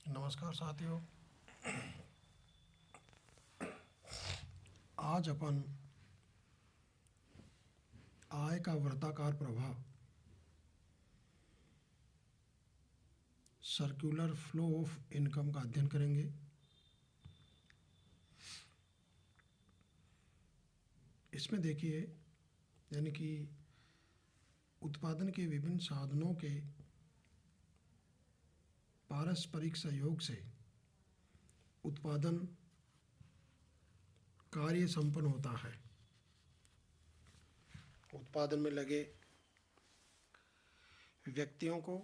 नमस्कार साथियों। आज अपन आय का वृत्ताकार प्रवाह, सर्कुलर फ्लो ऑफ इनकम का अध्ययन करेंगे। इसमें देखिए, यानी कि उत्पादन के विभिन्न साधनों के पारस्परिक सहयोग से उत्पादन कार्य संपन्न होता है। उत्पादन में लगे व्यक्तियों को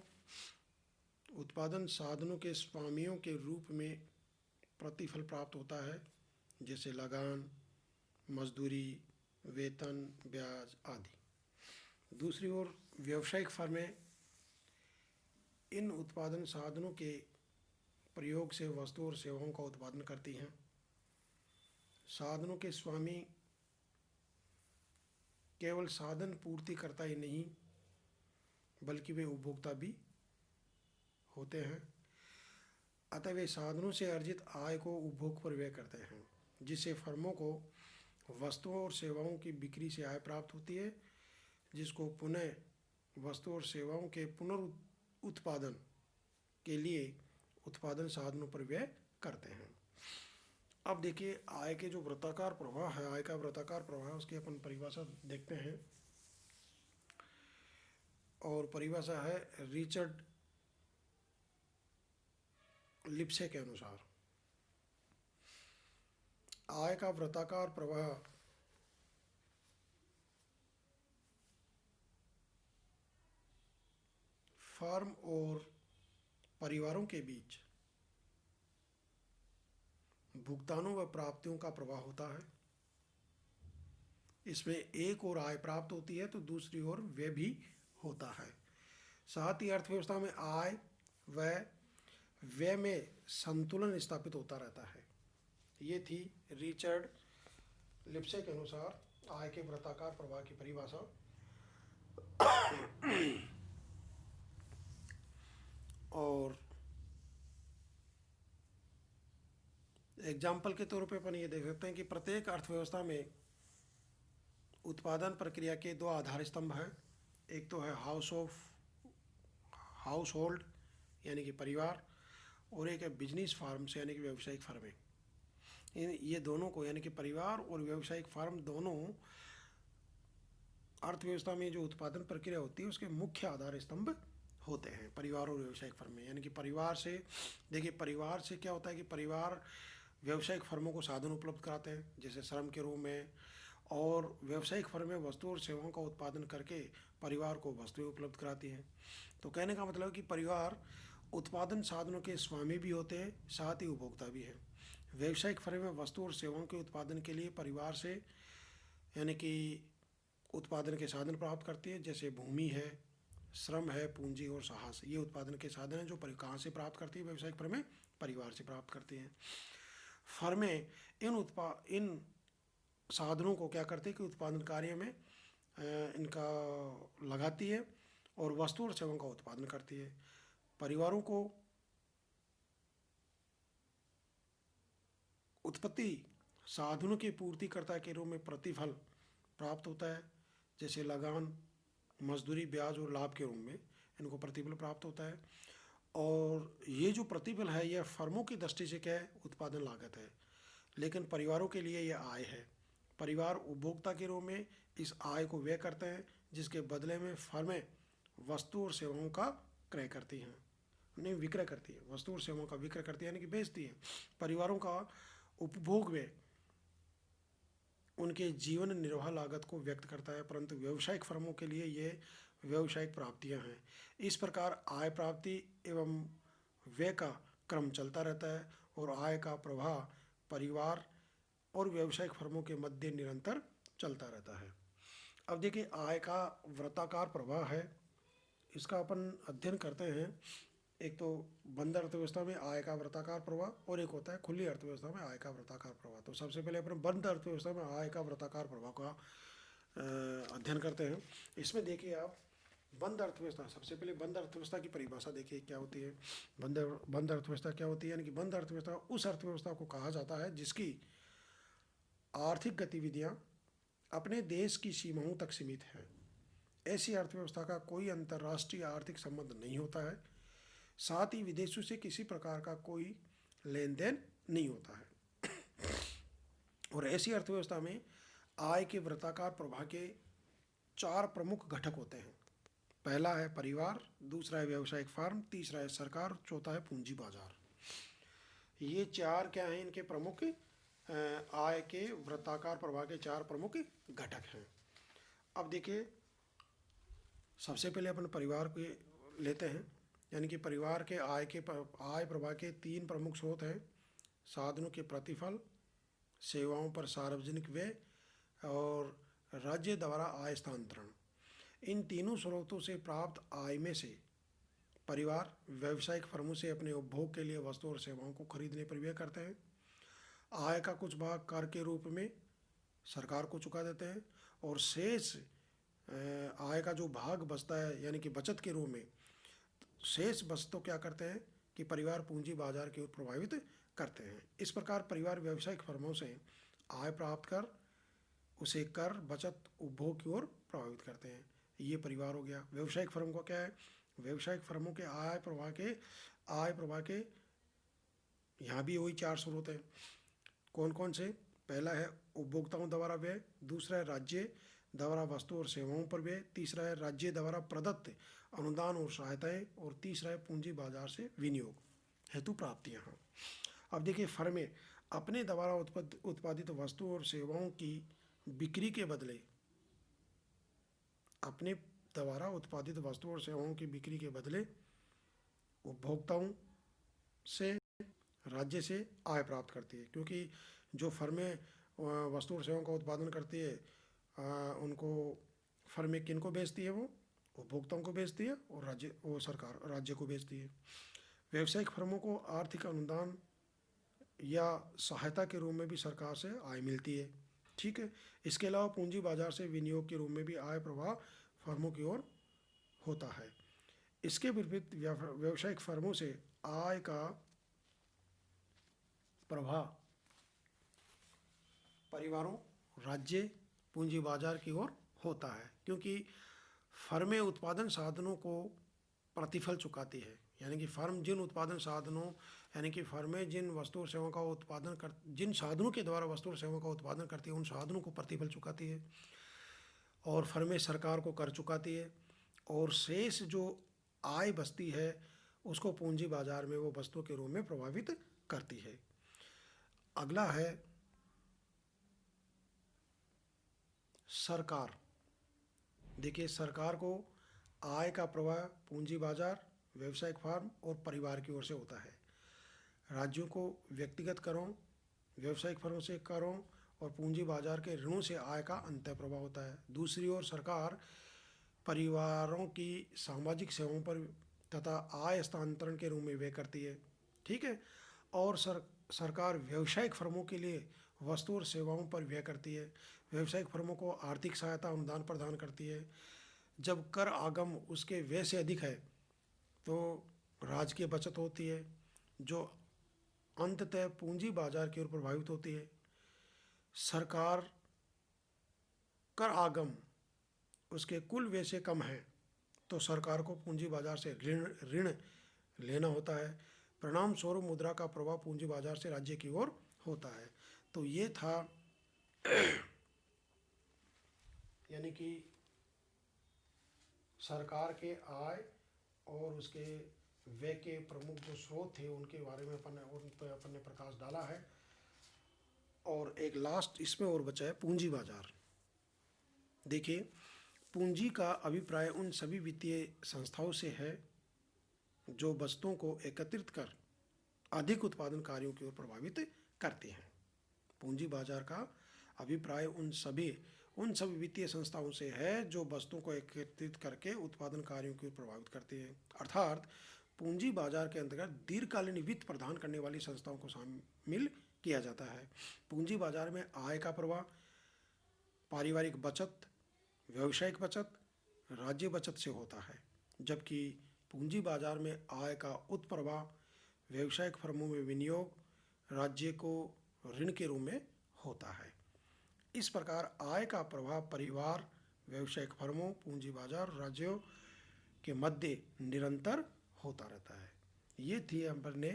उत्पादन साधनों के स्वामियों के रूप में प्रतिफल प्राप्त होता है, जैसे लगान, मजदूरी, वेतन, ब्याज आदि। दूसरी ओर व्यावसायिक फर्में इन उत्पादन साधनों के प्रयोग से वस्तु और सेवाओं का उत्पादन करती हैं। साधनों के स्वामी केवल साधन पूर्ति करता ही नहीं, बल्कि वे उपभोक्ता भी होते हैं। अतः वे साधनों से अर्जित आय को उपभोग पर व्यय करते हैं, जिससे फर्मों को वस्तुओं और सेवाओं की बिक्री से आय प्राप्त होती है, जिसको पुनः वस्तु और सेवाओं के पुनरुत्पादन के लिए उत्पादन साधनों पर व्यय करते हैं। अब देखिए, आय के जो वृत्ताकार प्रवाह है, आय का वृत्ताकार प्रवाह, उसकी अपन परिभाषा देखते हैं। और परिभाषा है रिचर्ड लिप्से के अनुसार, आय का वृत्ताकार प्रवाह फर्म और परिवारों के बीच भुगतानों व प्राप्तियों का प्रवाह होता है। इसमें एक और आय प्राप्त होती है तो दूसरी ओर व्यय भी होता है। साथ ही अर्थव्यवस्था में आय व व्यय में संतुलन स्थापित होता रहता है। ये थी रिचर्ड लिप्से के अनुसार आय के वृत्ताकार प्रवाह की परिभाषा। और एग्जाम्पल के तौर पे अपन ये देख सकते हैं कि प्रत्येक अर्थव्यवस्था में उत्पादन प्रक्रिया के दो आधार स्तंभ हैं। एक तो है हाउस होल्ड यानी कि परिवार, और एक है बिजनेस फार्म्स यानी कि व्यावसायिक फर्में। ये दोनों को, यानी कि परिवार और व्यावसायिक फार्म दोनों अर्थव्यवस्था में जो उत्पादन प्रक्रिया होती है उसके मुख्य आधार स्तंभ होते हैं, परिवार और व्यावसायिक फर्में। यानी कि परिवार से, देखिए परिवार से क्या होता है कि परिवार व्यावसायिक फर्मों को साधन उपलब्ध कराते हैं, जैसे श्रम के रूप में, और व्यावसायिक फर्में वस्तु और सेवाओं का उत्पादन करके परिवार को वस्तुएं उपलब्ध कराती हैं। तो कहने का मतलब कि परिवार उत्पादन साधनों के स्वामी भी होते हैं, साथ ही उपभोक्ता भी हैं। व्यावसायिक फर्में वस्तु और सेवाओं के उत्पादन के लिए परिवार से, यानी कि उत्पादन के साधन प्राप्त करती है, जैसे भूमि है, श्रम है, पूंजी और साहस। ये उत्पादन के साधन हैं जो कहाँ से प्राप्त करती है व्यावसायिक फर्में? परिवार से प्राप्त करती हैं। फर्में इन साधनों को क्या करती है कि उत्पादन कार्य में इनका लगाती है और वस्तु और सेवाओं का उत्पादन करती है। परिवारों को उत्पत्ति साधनों के पूर्तिकर्ता के रूप में प्रतिफल प्राप्त होता है, जैसे लगान, मजदूरी, ब्याज और लाभ के रूप में इनको प्रतिफल प्राप्त होता है। और ये जो प्रतिफल है यह फर्मों की दृष्टि से क्या है? उत्पादन लागत है, लेकिन परिवारों के लिए यह आय है। परिवार उपभोक्ता के रूप में इस आय को व्यय करते हैं, जिसके बदले में फर्में वस्तु और सेवाओं का क्रय करती हैं, नहीं विक्रय करती है, वस्तु और सेवाओं का विक्रय करती है, यानी कि बेचती है। परिवारों का उपभोग व्यय उनके जीवन निर्वाह लागत को व्यक्त करता है, परंतु व्यावसायिक फर्मों के लिए ये व्यावसायिक प्राप्तियां हैं। इस प्रकार आय प्राप्ति एवं व्यय का क्रम चलता रहता है और आय का प्रवाह परिवार और व्यावसायिक फर्मों के मध्य निरंतर चलता रहता है। अब देखिए, आय का वृत्ताकार प्रवाह है, इसका अपन अध्ययन करते हैं। एक तो बंद अर्थव्यवस्था में आय का वृत्ताकार प्रवाह और एक होता है खुली अर्थव्यवस्था में आय का वृत्ताकार प्रवाह। तो सबसे पहले अपन बंद अर्थव्यवस्था में आय का वृत्ताकार प्रवाह का अध्ययन करते हैं। इसमें देखिए आप, बंद अर्थव्यवस्था, सबसे पहले बंद अर्थव्यवस्था की परिभाषा देखिए क्या होती है। बंद अर्थव्यवस्था क्या होती है, यानी कि बंद अर्थव्यवस्था उस अर्थव्यवस्था को कहा जाता है जिसकी आर्थिक गतिविधियां अपने देश की सीमाओं तक सीमित है। ऐसी अर्थव्यवस्था का कोई अंतर्राष्ट्रीय आर्थिक संबंध नहीं होता है, साथ ही विदेशों से किसी प्रकार का कोई लेन देन नहीं होता है। और ऐसी अर्थव्यवस्था में आय के वृत्ताकार प्रवाह के चार प्रमुख घटक होते हैं। पहला है परिवार, दूसरा है व्यावसायिक फर्म, तीसरा है सरकार, चौथा है पूंजी बाजार। ये चार क्या हैं, इनके प्रमुख आय के वृत्ताकार प्रवाह के चार प्रमुख घटक हैं। अब देखिए, सबसे पहले अपन परिवार को लेते हैं, यानी कि परिवार के आय प्रवाह के तीन प्रमुख स्रोत हैं। साधनों के प्रतिफल, सेवाओं पर सार्वजनिक व्यय और राज्य द्वारा आय स्थानांतरण। इन तीनों स्रोतों से प्राप्त आय में से परिवार व्यावसायिक फर्मों से अपने उपभोग के लिए वस्तु और सेवाओं को खरीदने पर व्यय करते हैं। आय का कुछ भाग कर के रूप में सरकार को चुका देते हैं और शेष आय का जो भाग बचता है, यानी कि बचत के रूप में शेष बचत क्या करते हैं कि परिवार पूंजी बाजार की ओर प्रभावित करते हैं। इस प्रकार परिवार व्यावसायिक फर्मों से आय प्राप्त कर उसे कर, बचत, उपभोग की ओर प्रभावित करते हैं। ये परिवार हो गया। व्यावसायिक फर्म को क्या है, व्यावसायिक फर्मों के आय प्रवाह के यहाँ भी वही चार स्रोत हैं। कौन कौन से? पहला है उपभोक्ताओं द्वारा व्यय, दूसरा है राज्य द्वारा वस्तु और सेवाओं पर व्यय, तीसरा है राज्य द्वारा प्रदत्त अनुदान और सहायताएं, और तीसरा है पूंजी बाजार से विनियोग हेतु प्राप्तियां। अब देखिए, फर्में अपने द्वारा उत्पादित वस्तु और सेवाओं की बिक्री के बदले उपभोक्ताओं से, राज्य से आय प्राप्त करती है। क्योंकि जो फर्में वस्तु और सेवाओं का उत्पादन करती है, उनको फर्में किन को बेचती है? वो उपभोक्ताओं को बेचती है और सरकार राज्य को बेचती है। व्यावसायिक फर्मों को आर्थिक अनुदान या सहायता के रूप में भी सरकार से आय मिलती है। ठीक है। इसके अलावा पूंजी बाजार से विनियोग के रूप में भी आय प्रवाह फर्मों की ओर होता है। इसके विपरीत व्यावसायिक फर्मों से आय का प्रवाह परिवारों, राज्य, पूंजी बाजार की ओर होता है, क्योंकि फर्में उत्पादन साधनों को प्रतिफल चुकाती है। यानी कि फर्म जिन उत्पादन साधनों, यानी कि फर्में जिन वस्तु और सेवाओं का उत्पादन कर जिन साधनों के द्वारा वस्तु और सेवाओं का उत्पादन करती है, उन साधनों को प्रतिफल चुकाती है। और फर्में सरकार को कर चुकाती है, और शेष जो आय बचती है उसको पूंजी बाजार में वो वस्तुओं के रूप में प्रभावित करती है। अगला है सरकार। देखिए, सरकार को आय का प्रवाह पूंजी बाजार, व्यावसायिक फर्म और परिवार की ओर से होता है। राज्यों को व्यक्तिगत करों, व्यावसायिक फर्मों से करों और पूंजी बाजार के ऋणों से आय का अंतः प्रवाह होता है। दूसरी ओर सरकार परिवारों की सामाजिक सेवाओं पर तथा आय हस्तांतरण के रूप में व्यय करती है। ठीक है। और सरकार व्यवसायिक फर्मों के लिए वस्तु और सेवाओं पर व्यय करती है। व्यावसायिक फर्मों को आर्थिक सहायता, अनुदान प्रदान करती है। जब कर आगम उसके व्यय से अधिक है तो राज्य की बचत होती है, जो अंततः पूंजी बाजार की ओर प्रभावित होती है। सरकार कर आगम उसके कुल व्यय से कम है तो सरकार को पूंजी बाजार से ऋण लेना होता है। परिणाम स्वरूप मुद्रा का प्रवाह पूंजी बाजार से राज्य की ओर होता है। तो ये था यानी कि सरकार के आय और उसके व्यय के प्रमुख जो स्रोत थे उनके बारे में अपन ने प्रकाश डाला है। और एक लास्ट इसमें और बचा है पूंजी बाजार। देखिए, पूंजी का अभिप्राय उन सभी वित्तीय संस्थाओं से है जो वस्तुओं को एकत्रित कर अधिक उत्पादन कार्यों की ओर प्रभावित करती हैं। पूंजी बाजार का अभिप्राय उन सभी वित्तीय संस्थाओं से है जो वस्तुओं को एकत्रित करके उत्पादन कार्यों की ओर प्रभावित करती है। अर्थात पूंजी बाजार के अंतर्गत दीर्घकालीन वित्त प्रदान करने वाली संस्थाओं को शामिल किया जाता है। पूंजी बाजार में आय का प्रवाह, पारिवारिक बचत, व्यावसायिक बचत, राज्य बचत से होता है, जबकि पूंजी बाजार में आय का उत्प्रवाह व्यावसायिक फर्मों में विनियोग राज्य को ऋण के रूप में होता है। इस प्रकार आय का प्रभाव परिवार, व्यावसायिक फर्मों, पूंजी बाजार, राज्यों के मध्य निरंतर होता रहता है। ये थी हमने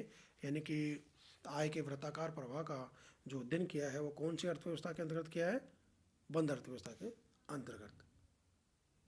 यानी कि आय के वृत्ताकार प्रवाह का जो अध्ययन किया है वो कौन सी अर्थव्यवस्था के अंतर्गत किया है? बंद अर्थव्यवस्था के अंतर्गत।